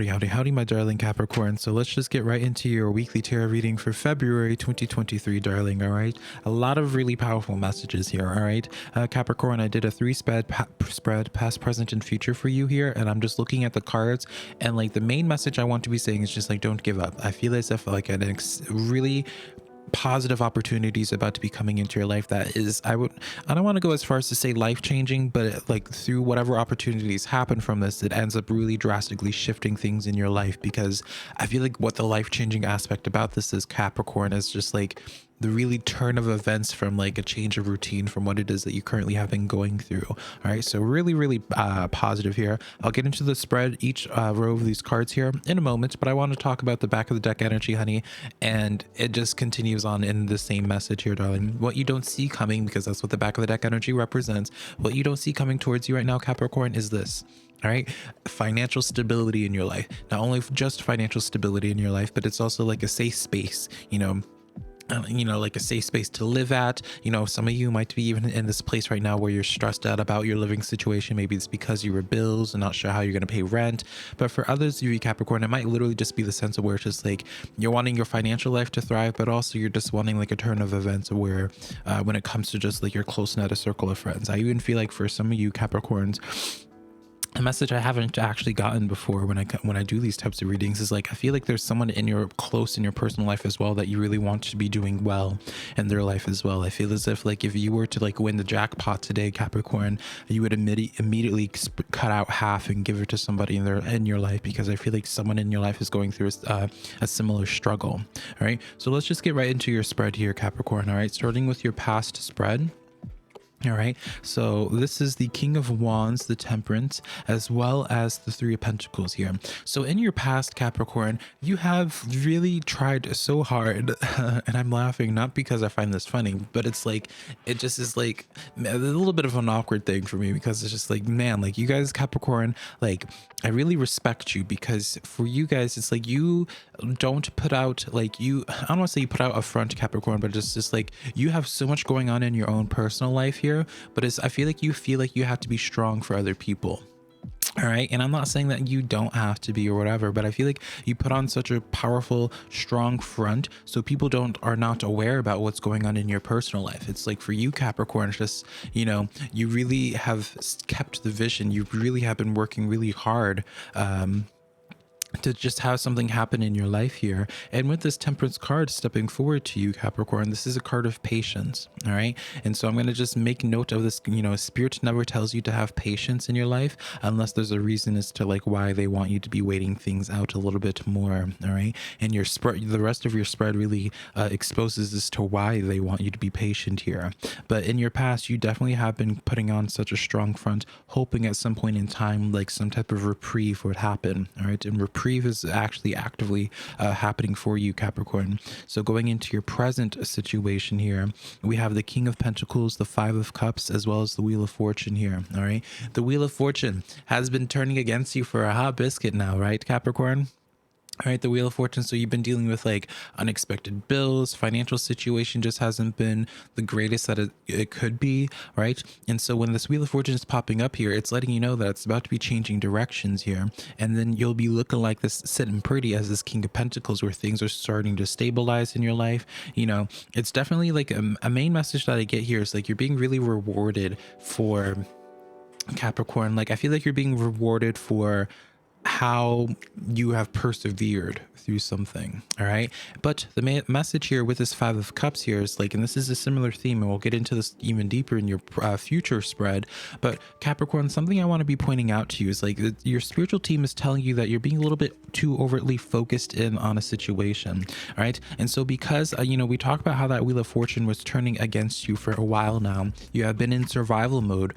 Howdy, howdy, my darling Capricorn. So let's just get right into your weekly tarot reading for February 2023, darling. All right. A lot of really powerful messages here. All right. Capricorn, I did a spread, past, present, and future for you here. And I'm just looking at the cards. And like the main message I want to be saying is just like, don't give up. I feel as if like an really positive opportunities about to be coming into your life that is, I don't want to go as far as to say life-changing, but like through whatever opportunities happen from this, it ends up really drastically shifting things in your life. Because I feel like what the life-changing aspect about this is, Capricorn, is just like the really turn of events from like a change of routine from what it is that you currently have been going through. All right, so really positive here. I'll get into the spread, each row of these cards here in a moment, but I want to talk about the back of the deck energy, honey, and it just continues on in the same message here, darling. What you don't see coming, because that's what the back of the deck energy represents, what you don't see coming towards you right now, Capricorn, is this. All right, financial stability in your life. Not only just financial stability in your life, but it's also like a safe space, like a safe space to live at. Some of you might be even in this place right now where you're stressed out about your living situation. Maybe it's because you were bills and not sure how you're going to pay rent. But for others of you, Capricorn, it might literally just be the sense of where it's just like you're wanting your financial life to thrive, but also you're just wanting like a turn of events where when it comes to just like your close knit circle of friends. I even feel like for some of you Capricorns, a message I haven't actually gotten before when I do these types of readings is like, I feel like there's someone in your personal life as well that you really want to be doing well in their life as well. I feel as if like if you were to like win the jackpot today, Capricorn, you would immediately cut out half and give it to somebody in your life, because I feel like someone in your life is going through a similar struggle. All right, so let's just get right into your spread here, Capricorn. All right, starting with your past spread. All right, so this is the King of Wands, the Temperance, as well as the Three of Pentacles here. So in your past, Capricorn, you have really tried so hard, and I'm laughing not because I find this funny, but it's like, it just is like a little bit of an awkward thing for me, because it's just like, man, like you guys, Capricorn, like I really respect you, because for you guys, it's like you don't put out like I don't want to say you put out a front, Capricorn, but it's just like you have so much going on in your own personal life here, but I feel like you have to be strong for other people. All right, and I'm not saying that you don't have to be or whatever, but I feel like you put on such a powerful, strong front, so people are not aware about what's going on in your personal life. It's like for you, Capricorn, it's just, you really have kept the vision. You really have been working really hard to just have something happen in your life here. And with this Temperance card stepping forward to you, Capricorn, this is a card of patience. All right, and so I'm going to just make note of this. Spirit never tells you to have patience in your life unless there's a reason as to like why they want you to be waiting things out a little bit more. All right, and your spread, the rest of your spread really exposes as to why they want you to be patient here. But in your past, you definitely have been putting on such a strong front, hoping at some point in time like some type of reprieve would happen. All right, and reprieve is actually actively happening for you, Capricorn. So going into your present situation here, we have the King of Pentacles, the Five of Cups, as well as the Wheel of Fortune here. All right, the Wheel of Fortune has been turning against you for a hot biscuit now, right, Capricorn? All right, the Wheel of Fortune. So you've been dealing with like unexpected bills, financial situation just hasn't been the greatest that it could be, right? And so when this Wheel of Fortune is popping up here, it's letting you know that it's about to be changing directions here. And then you'll be looking like this, sitting pretty as this King of Pentacles, where things are starting to stabilize in your life. It's definitely like a main message that I get here is like you're being really rewarded for, Capricorn. Like I feel like you're being rewarded for how you have persevered through something. All right, but the message here with this Five of Cups here is like, and this is a similar theme, and we'll get into this even deeper in your future spread, but Capricorn, something I want to be pointing out to you is like your spiritual team is telling you that you're being a little bit too overtly focused in on a situation. All right, and so because we talk about how that Wheel of Fortune was turning against you for a while now, you have been in survival mode,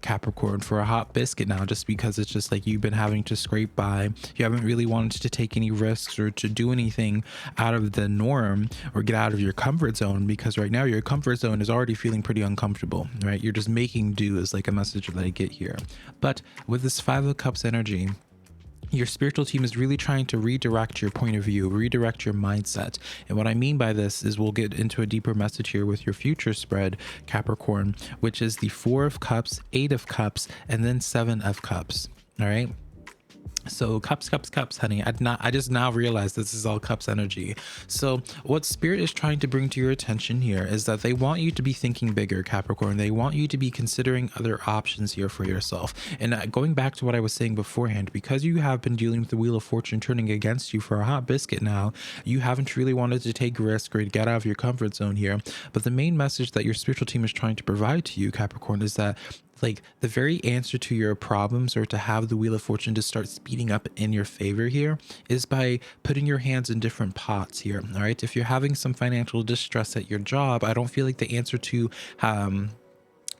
Capricorn, for a hot biscuit now, just because it's just like you've been having to scrape by. You haven't really wanted to take any risks or to do anything out of the norm or get out of your comfort zone, because right now your comfort zone is already feeling pretty uncomfortable, right? You're just making do is like a message that I get here. But with this Five of Cups energy, your spiritual team is really trying to redirect your point of view, redirect your mindset. And what I mean by this is we'll get into a deeper message here with your future spread, Capricorn, which is the Four of Cups, Eight of Cups, and then Seven of Cups. All right. So cups, honey. I just now realized this is all cups energy. So what spirit is trying to bring to your attention here is that they want you to be thinking bigger, Capricorn. They want you to be considering other options here for yourself. And going back to what I was saying beforehand, because you have been dealing with the Wheel of Fortune turning against you for a hot biscuit now, you haven't really wanted to take risk or get out of your comfort zone here. But the main message that your spiritual team is trying to provide to you, Capricorn, is that like the very answer to your problems, or to have the Wheel of Fortune to start speeding up in your favor here, is by putting your hands in different pots here. All right, if you're having some financial distress at your job, I don't feel like the answer to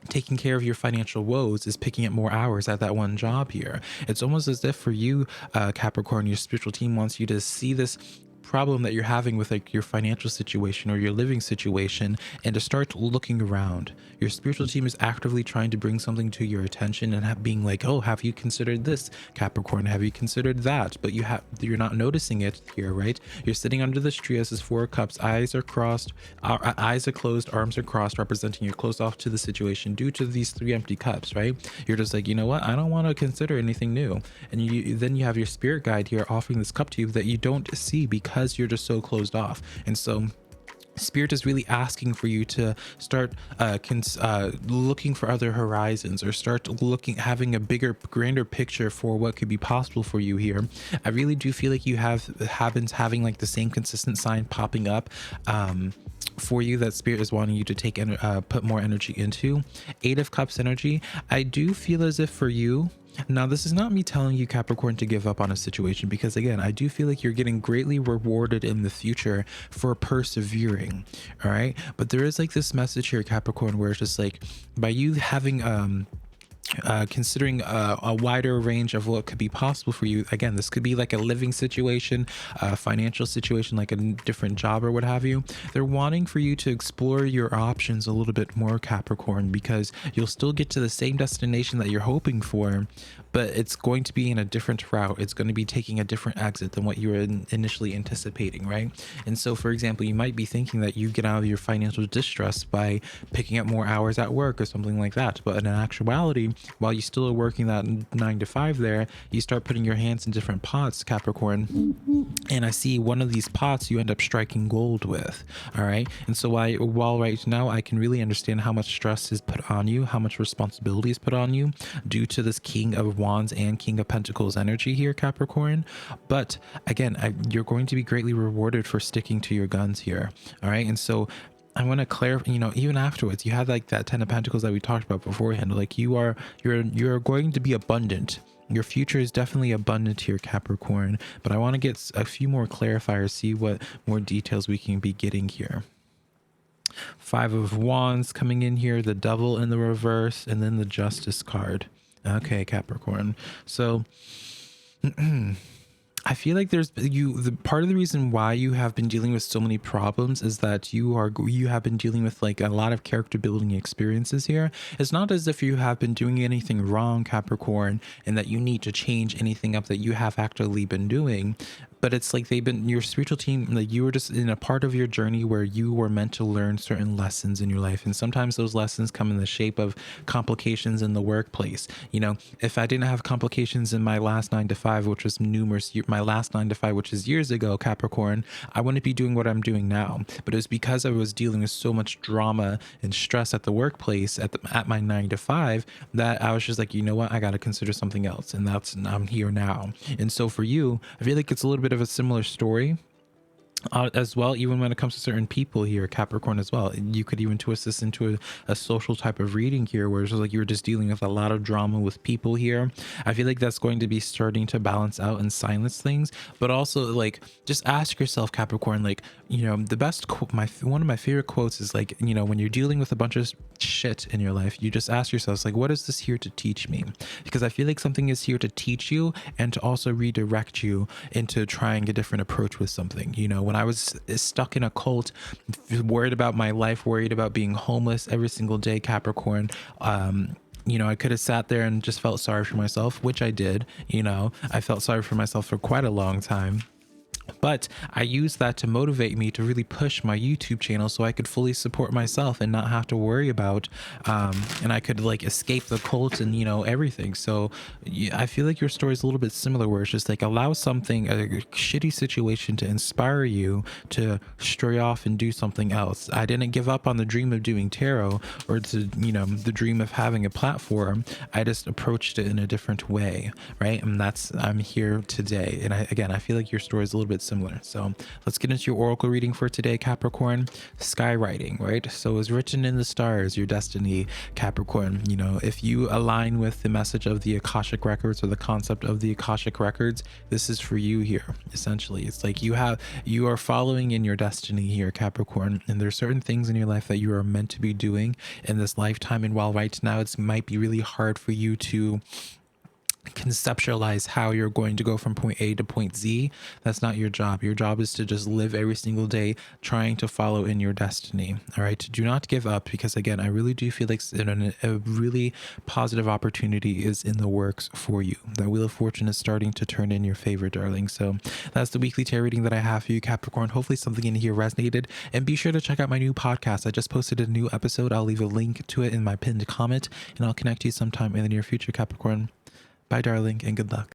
taking care of your financial woes is picking up more hours at that one job here. It's almost as if for you, Capricorn, your spiritual team wants you to see this problem that you're having with like your financial situation or your living situation, and to start looking around. Your spiritual team is actively trying to bring something to your attention and being like, oh, have you considered this, Capricorn? Have you considered that? But you're not noticing it here, right? You're sitting under this tree as this Four of Cups, eyes are crossed, eyes are closed, arms are crossed, representing you're closed off to the situation due to these three empty cups, right? You're just like, you know what, I don't want to consider anything new. And then you have your spirit guide here offering this cup to you that you don't see because you're just so closed off. And so Spirit is really asking for you to start looking for other horizons, or start having a bigger, grander picture for what could be possible for you here. I really do feel like you have been having like the same consistent sign popping up for you that Spirit is wanting you to take and put more energy into. Eight of Cups energy. I do feel as if for you, now, this is not me telling you, Capricorn, to give up on a situation, because again, I do feel like you're getting greatly rewarded in the future for persevering. All right. But there is like this message here, Capricorn, where it's just like, by you having considering a wider range of what could be possible for you. Again, this could be like a living situation, a financial situation, like a different job or what have you. They're wanting for you to explore your options a little bit more, Capricorn, because you'll still get to the same destination that you're hoping for, but it's going to be in a different route. It's going to be taking a different exit than what you were initially anticipating, right? And so, for example, you might be thinking that you get out of your financial distress by picking up more hours at work or something like that. But in actuality, while you still are working that 9 to 5 there, you start putting your hands in different pots, Capricorn. And I see one of these pots you end up striking gold with. All right. And so while right now I can really understand how much stress is put on you, how much responsibility is put on you due to this King of Wands and King of Pentacles energy here, Capricorn. But again, you're going to be greatly rewarded for sticking to your guns here. All right. And so I want to clarify, even afterwards, you had like that 10 of Pentacles that we talked about beforehand. Like you're going to be abundant. Your future is definitely abundant here, Capricorn. But I want to get a few more clarifiers, see what more details we can be getting here. 5 of Wands coming in here, the Devil in the reverse, and then the Justice card. Okay, Capricorn. So I feel like the part of the reason why you have been dealing with so many problems is that you have been dealing with like a lot of character building experiences here. It's not as if you have been doing anything wrong, Capricorn, and that you need to change anything up that you have actually been doing. But it's like your spiritual team, like you were just in a part of your journey where you were meant to learn certain lessons in your life. And sometimes those lessons come in the shape of complications in the workplace. If I didn't have complications in my last 9 to 5, which was my last 9 to 5, which is years ago, Capricorn, I wouldn't be doing what I'm doing now. But it was because I was dealing with so much drama and stress at the workplace at my 9 to 5 that I was just like, you know what, I got to consider something else. And I'm here now. And so for you, I feel like it's a little bit of a similar story as well, even when it comes to certain people here, Capricorn, as well. You could even twist this into a social type of reading here, where it's like you're just dealing with a lot of drama with people here. I feel like that's going to be starting to balance out and silence things. But also, like, just ask yourself, Capricorn, like, the best one of my favorite quotes is like, when you're dealing with a bunch of shit in your life, you just ask yourself, like, what is this here to teach me? Because I feel like something is here to teach you and to also redirect you into trying a different approach with something. When I was stuck in a cult, worried about my life, worried about being homeless every single day, Capricorn, I could have sat there and just felt sorry for myself, which I did. I felt sorry for myself for quite a long time. But I used that to motivate me to really push my YouTube channel so I could fully support myself and not have to worry about, and I could like escape the cult and, you know, everything. So yeah, I feel like your story is a little bit similar, where it's just like allow something, a shitty situation, to inspire you to stray off and do something else. I didn't give up on the dream of doing tarot, or to, you know, the dream of having a platform. I just approached it in a different way, right? And I'm here today. And I feel like your story is a little bit similar. So let's get into your oracle reading for today, Capricorn. Skywriting, right? So it's written in the stars, your destiny, Capricorn. You know, if you align with the message of the Akashic records, or the concept of the Akashic records, this is for you here. Essentially, it's like you are following in your destiny here, Capricorn, and there's certain things in your life that you are meant to be doing in this lifetime. And while right now it might be really hard for you to conceptualize how you're going to go from point A to point Z, that's not your job. Your job is to just live every single day trying to follow in your destiny. All right, do not give up, because again, I really do feel like a really positive opportunity is in the works for you. The Wheel of Fortune is starting to turn in your favor, darling. So that's the weekly tarot reading that I have for you, Capricorn. Hopefully something in here resonated, and be sure to check out my new podcast. I just posted a new episode. I'll leave a link to it in my pinned comment, and I'll connect you sometime in the near future, Capricorn. Bye, darling, and good luck.